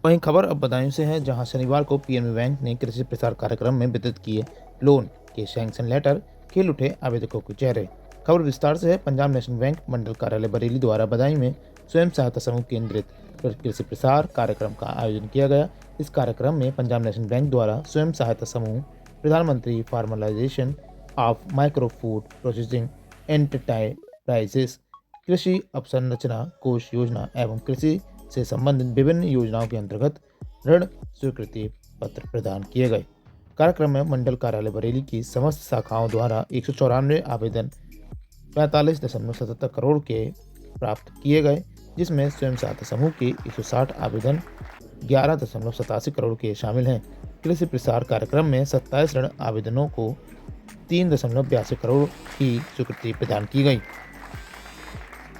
वहीं खबर अब बदायूं से है, जहां शनिवार को पीएनबी बैंक ने कृषि प्रसार कार्यक्रम में वितरित किए लोन के सैंक्शन लेटर खेल उठे आवेदकों के चेहरे। खबर विस्तार से है। पंजाब नेशनल बैंक मंडल कार्यालय बरेली द्वारा बदायूं में स्वयं सहायता समूह केंद्रित कृषि प्रसार कार्यक्रम का आयोजन किया गया। इस कार्यक्रम में पंजाब नेशनल बैंक द्वारा स्वयं सहायता समूह, प्रधानमंत्री formalisation of micro food processing enterprises, कृषि अवसंरचना कोष योजना एवं कृषि से संबंधित विभिन्न योजनाओं के अंतर्गत ऋण स्वीकृति पत्र प्रदान किए गए। कार्यक्रम में मंडल कार्यालय बरेली की समस्त शाखाओं द्वारा 194 आवेदन 45.77 करोड़ के प्राप्त किए गए, जिसमें स्वयं सहायता समूह के 160 आवेदन 11.87 करोड़ के शामिल हैं। कृषि प्रसार कार्यक्रम में 27 ऋण आवेदनों को 3.82 करोड़ की स्वीकृति प्रदान की गई।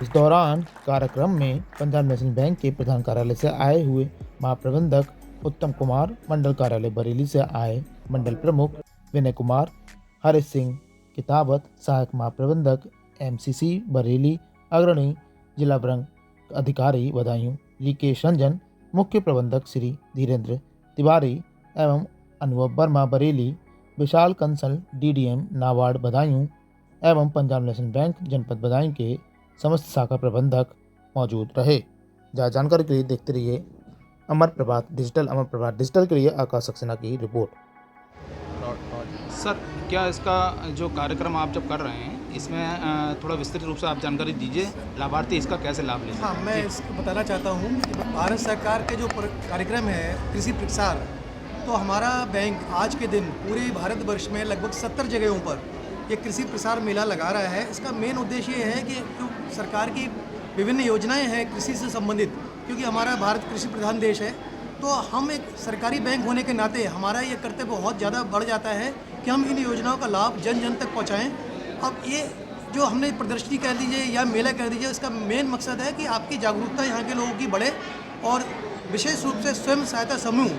इस दौरान कार्यक्रम में पंजाब नेशनल बैंक के प्रधान कार्यालय से आए हुए महाप्रबंधक उत्तम कुमार, मंडल कार्यालय बरेली से आए मंडल प्रमुख विनय कुमार, हरीश सिंह कितावत, सहायक महाप्रबंधक एमसीसी बरेली, अग्रणी जिला बैंक अधिकारी बदायूं लीकेश रंजन, मुख्य प्रबंधक श्री धीरेन्द्र तिवारी एवं अनुभव वर्मा बरेली, विशाल कंसल डीडीएम नाबार्ड बदायूं एवं पंजाब नेशनल बैंक जनपद बदायूं के समस्त शाखा प्रबंधक मौजूद रहे। ज़्यादा जानकारी के लिए देखते रहिए अमर प्रभात डिजिटल के लिए आकाश सक्सेना की रिपोर्ट। सर, क्या इसका जो कार्यक्रम आप जब कर रहे हैं, इसमें थोड़ा विस्तृत रूप से आप जानकारी दीजिए, लाभार्थी इसका कैसे लाभ ले सकते हैं? हाँ, मैं इसको बताना चाहता हूँ कि भारत सरकार के जो कार्यक्रम है कृषि प्रसार, तो हमारा बैंक आज के दिन पूरे भारतवर्ष में लगभग 70 जगहों पर ये कृषि प्रसार मेला लगा रहा है। इसका मेन उद्देश्य ये है कि जो सरकार की विभिन्न योजनाएं हैं कृषि से संबंधित, क्योंकि हमारा भारत कृषि प्रधान देश है, तो हम एक सरकारी बैंक होने के नाते हमारा ये कर्तव्य बहुत ज़्यादा बढ़ जाता है कि हम इन योजनाओं का लाभ जन जन तक पहुँचाएँ। अब ये जो हमने प्रदर्शनी कह दीजिए या मेला कह दीजिए, इसका मेन मकसद है कि आपकी जागरूकता यहाँ के लोगों की बढ़े, और विशेष रूप से स्वयं सहायता समूह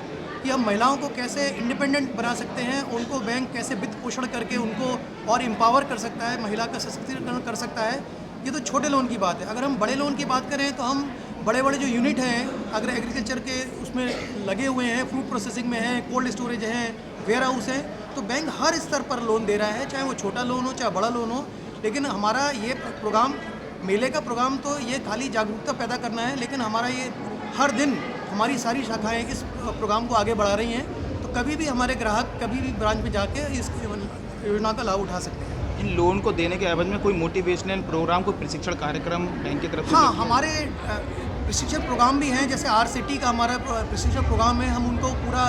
कि हम महिलाओं को कैसे इंडिपेंडेंट बना सकते हैं, उनको बैंक कैसे वित्त पोषण करके उनको और एम्पावर कर सकता है, महिला का सशक्तिकरण कर सकता है। ये तो छोटे लोन की बात है। अगर हम बड़े लोन की बात करें तो हम बड़े बड़े जो यूनिट हैं, अगर एग्रीकल्चर के उसमें लगे हुए हैं, फूड प्रोसेसिंग में हैं, कोल्ड स्टोरेज हैं, वेयर हाउस है, तो बैंक हर स्तर पर लोन दे रहा है, चाहे वो छोटा लोन हो चाहे बड़ा लोन हो। लेकिन हमारा ये प्रोग्राम, मेले का प्रोग्राम तो ये खाली जागरूकता पैदा करना है, लेकिन हमारा ये हर दिन हमारी सारी शाखाएं इस प्रोग्राम को आगे बढ़ा रही हैं। तो कभी भी हमारे ग्राहक कभी भी ब्रांच में जाके इस योजना का लाभ उठा सकते हैं। इन लोन को देने के एवज में कोई मोटिवेशनल प्रोग्राम, कोई प्रशिक्षण कार्यक्रम बैंक की तरफ से? हाँ, हमारे प्रशिक्षण प्रोग्राम भी हैं। जैसे आरसीटी का हमारा प्रशिक्षण प्रोग्राम है, हम उनको पूरा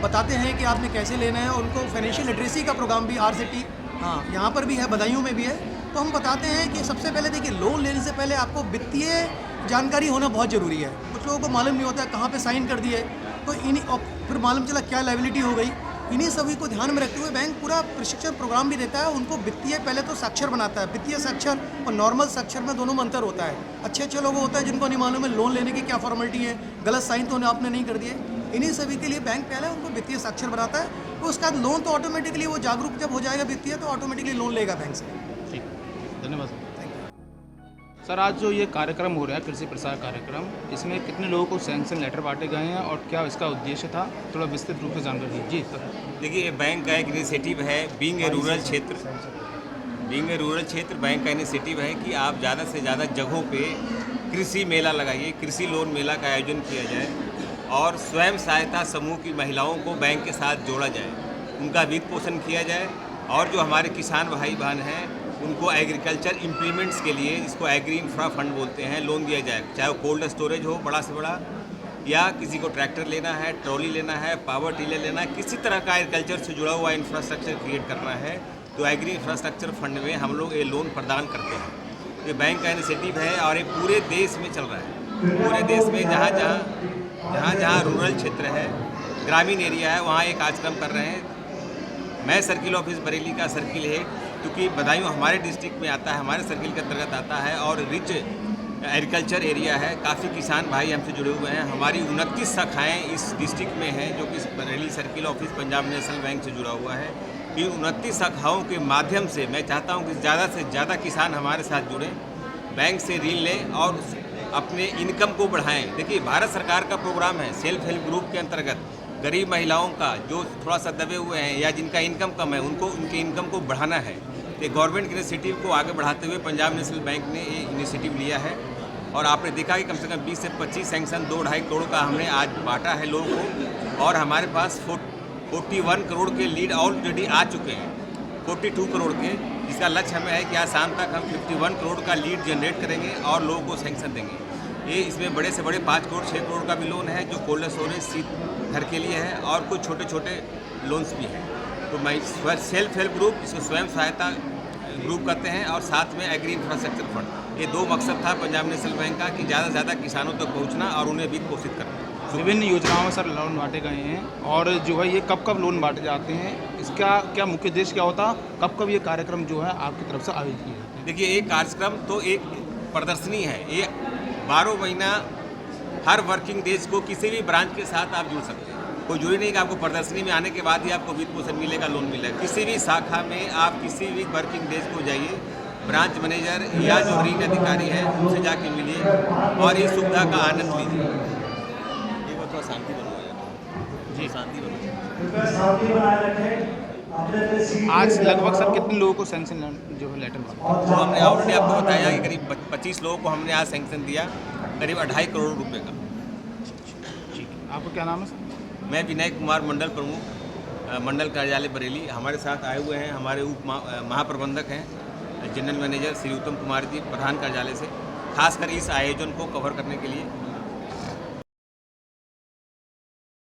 बताते हैं कि आपने कैसे लेना है, और उनको फाइनेंशियल लिटरेसी का प्रोग्राम भी आरसीटी, हाँ, यहाँ पर भी है, बदायूं में भी है। तो हम बताते हैं कि सबसे पहले देखिए, लोन लेने से पहले आपको वित्तीय जानकारी होना बहुत ज़रूरी है। कुछ लोगों को मालूम नहीं होता है कहाँ पे साइन कर दिए, तो और फिर मालूम चला क्या लायबिलिटी हो गई। इन्हीं सभी को ध्यान में रखते हुए बैंक पूरा प्रशिक्षण प्रोग्राम भी देता है। उनको वित्तीय पहले तो साक्षर बनाता है। वित्तीय साक्षर और नॉर्मल साक्षर में दोनों में अंतर होता है। अच्छे लोग होता है जिनको नहीं मालूम है लोन लेने की क्या फॉर्मेलिटी है, गलत साइन तो आपने नहीं कर दिए। इन्हीं सभी के लिए बैंक पहले उनको वित्तीय साक्षर बनाता है, तो उसके बाद लोन तो ऑटोमेटिकली वो जागरूक जब हो जाएगा वित्तीय, तो ऑटोमेटिकली लोन लेगा बैंक से। ठीक, धन्यवाद सर। आज जो ये कार्यक्रम हो रहा है, कृषि प्रसार कार्यक्रम, इसमें कितने लोगों को सैंक्शन लेटर बांटे गए हैं और क्या इसका उद्देश्य था, थोड़ा विस्तृत रूप से जानकारी दीजिए सर। देखिए, बैंक का एक इनिशिएटिव है, बीइंग ए रूरल क्षेत्र बैंक का इनिशिएटिव है कि आप ज़्यादा से ज़्यादा जगहों पे कृषि मेला लगाइए, कृषि लोन मेला का आयोजन किया जाए और स्वयं सहायता समूह की महिलाओं को बैंक के साथ जोड़ा जाए, उनका वित्त पोषण किया जाए, और जो हमारे किसान भाई बहन हैं उनको एग्रीकल्चर इम्प्लीमेंट्स के लिए, जिसको एग्री इंफ्रा फंड बोलते हैं, लोन दिया जाए। चाहे वो कोल्ड स्टोरेज हो बड़ा से बड़ा, या किसी को ट्रैक्टर लेना है, ट्रॉली लेना है, पावर टिलर लेना है, किसी तरह का एग्रीकल्चर से जुड़ा हुआ इंफ्रास्ट्रक्चर क्रिएट करना है, तो एग्री इंफ्रास्ट्रक्चर फंड में हम लोग ये लोन प्रदान करते हैं। ये बैंक का इनिशिएटिव है और ये पूरे देश में चल रहा है। पूरे देश में जहाँ रूरल क्षेत्र है, ग्रामीण एरिया है, वहाँ एक कार्यक्रम कर रहे हैं। मैं सर्किल ऑफिस बरेली का सर्किल है, क्योंकि बदायूं हमारे डिस्ट्रिक्ट में आता है, हमारे सर्किल के अंतर्गत आता है, और रिच एग्रीकल्चर एरिया है। काफ़ी किसान भाई हमसे जुड़े हुए हैं। हमारी 29 शाखाएँ इस डिस्ट्रिक्ट में हैं, जो कि Bareilly circle office Punjab national bank से जुड़ा हुआ है। इन 29 शाखाओं के माध्यम से मैं चाहता हूं कि ज़्यादा से ज़्यादा किसान हमारे साथ जुड़ें, बैंक से ऋण लें और अपने इनकम को बढ़ाएं। देखिए, भारत सरकार का प्रोग्राम है सेल्फ हेल्प ग्रुप के अंतर्गत गरीब महिलाओं का जो थोड़ा सा दबे हुए हैं या जिनका इनकम कम है उनको उनके इनकम को बढ़ाना है। ये गवर्नमेंट की इनिशिएटिव को आगे बढ़ाते हुए पंजाब नेशनल बैंक ने ये इनिशिएटिव लिया है और आपने देखा कि कम से कम 20 से 25 सैंक्शन 2-2.5 करोड़ का हमने आज बांटा है लोगों को और हमारे पास 41 करोड़ के लीड ऑलरेडी आ चुके हैं, 42 करोड़ के, जिसका लक्ष्य हमें है कि आज शाम तक हम 51 करोड़ का लीड जनरेट करेंगे और लोगों को सैंक्शन देंगे। ये इसमें बड़े से बड़े 5 करोड़ 6 करोड़ का भी लोन है जो कोल्ड स्टोरेज शीत घर के लिए है और कुछ छोटे छोटे लोन्स भी हैं। तो मैं सेल्फ हेल्प ग्रुप इसको स्वयं सहायता ग्रुप करते हैं और साथ में एग्री इंफ्रास्ट्रक्चर फंड, ये 2 मकसद था पंजाब नेशनल बैंक का कि ज़्यादा से ज़्यादा किसानों तक पहुँचना और उन्हें भी पोषित करना। विभिन्न योजनाओं में सर लोन बांटे गए हैं और जो है ये कब कब लोन बांटे जाते हैं, इसका क्या मुख्य उद्देश्य क्या होता, कब कब ये कार्यक्रम जो है आपकी तरफ से आयोजित किए जाते हैं? देखिए, एक कार्यक्रम तो एक प्रदर्शनी है, ये 12 महीना हर वर्किंग डेज को किसी भी ब्रांच के साथ आप जुड़ सकते हैं। कोई जरूरी नहीं कि आपको प्रदर्शनी में आने के बाद ही आपको वित्त पोषण मिलेगा, लोन मिलेगा। किसी भी शाखा में आप किसी भी वर्किंग डेज को जाइए, ब्रांच मैनेजर या जो ऋण अधिकारी है उनसे जाके मिलिए और इस सुविधा का आनंद लीजिए। ये वो थोड़ा शांति बनवाया जी, शांति आज लगभग सर कितने लोगों को सैंक्शन जो है लेटर बांटा? तो हमने ऑलरेडी आपको बताया कि करीब 25 लोगों को हमने आज सैंक्शन दिया, करीब 2.5 करोड़ रुपए का। ठीक है, आपका क्या नाम है सर? मैं विनय कुमार, मंडल प्रमुख, मंडल कार्यालय बरेली। हमारे साथ आए हुए हैं हमारे उप महाप्रबंधक हैं जनरल मैनेजर श्री उत्तम कुमार जी, प्रधान कार्यालय से, खासकर इस आयोजन को कवर करने के लिए।